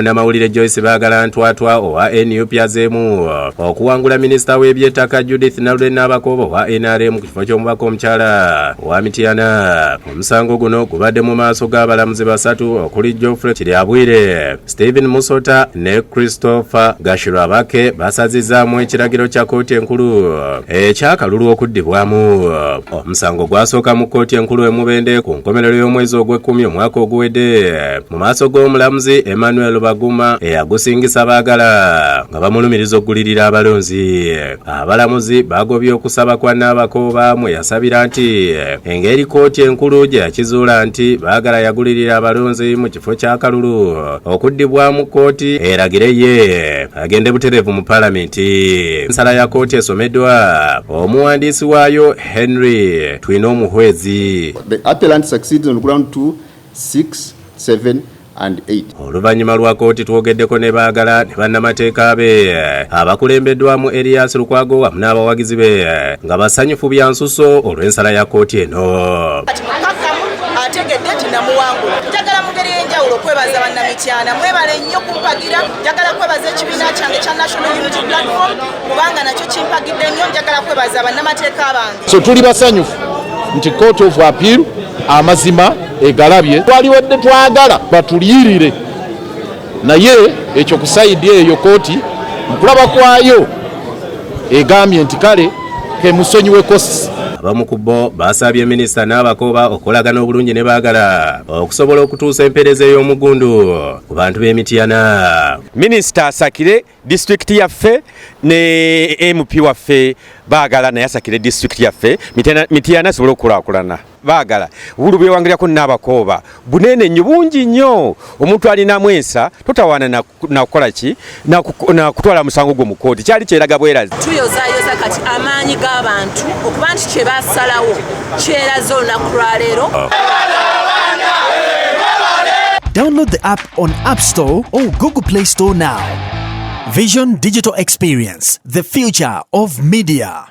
Namawulire Joyce Bagala ntwatwa owa NUP azeemu okuwangula minisita w'ebyettaka Judith Nabakooba owa NRM ku kifo ky'omubaka omukyala owa Mityana. Omusango guno gubadde mu maaso g'abalamuzi basatu okuli Geoffrey Kiryabwire, Stephen Musota ne Christopher Gashirabake basazizzaamu ekiragiro kya kkooti enkulu ekyakalulu okuddibwamu. Omusango gwasooka mu kkooti enkulu e Mubende ku nkomerero y'omwezi ogw'ekkumi omwaka oguwedde mu maaso g'omulamuzi Emmanuel Baguma eyagusingisa Bagala nga bamulumiriza okugulirira abalonzi. Abalamuzi bagobye okusaba kwa Nabakooba mwe yasabira nti engeri kkooti enkulu gye yakizuula nti Bagala yagulirira abalonzi mu kifo kya kalulu okuddibwamu kkooti eragire ye agende butereevu mu Paalamenti. Ensala ya kkooti esomeddwa omuwandiisi waayo Henry Twine Omuhwezi. The appellant succeeds on ground 2, 6, 7 and 8. Oluvannyuma lwa kkooti twogeddeko ne Bagala ne bannamateeka be abakulembeddwamu Elias Lukwago wamu n'abawagizi be nga basanyufu bya nsuso olw'ensala ya kkooti eno. Ategedde nti namuwangula. Njagala mu ngeri y'enjawulo kwebaza bannamityana mwebale nnyo kumpagira. Njagala kwebaza ekibiina kyange kya National Unity Platform kubanga nakyo kimpagidde nnyo. Njagala kwebaza bannamateeka bange. So tuli basanyufu nti Court of Appeal amazima egalabye twaliwadde twagala batuliyirire naye ekyo kusayidi eyo kooti nkulaba kwayo egambye nti kale kemusonyiwe kosi. Abamu ku bo basabye minisita Nabakooba okolagana obulungi ne Bagala okusobola okutuusa empeereza ey'omugundu ku bantu b'Emityana. Minisita asakire district yaffe ne MP waffe Bagala naye asakire district yaffe Mityana asobole okukulaakulana. Bagala bulu bwewangirako Nabakooba bunene nnyo bungi nnyo. Omuntu alinamu ensa totawaana na kukola ki na kutwala musango gwo mu kkooti kyali kyeraga bwerazi. Tuyozaayoza kati amaanyi g'abantu okuba nti kye baasalawo kyeraze olunaku lwa leero. Download the app on App Store or Google Play Store now. Vision Digital Experience, the future of media.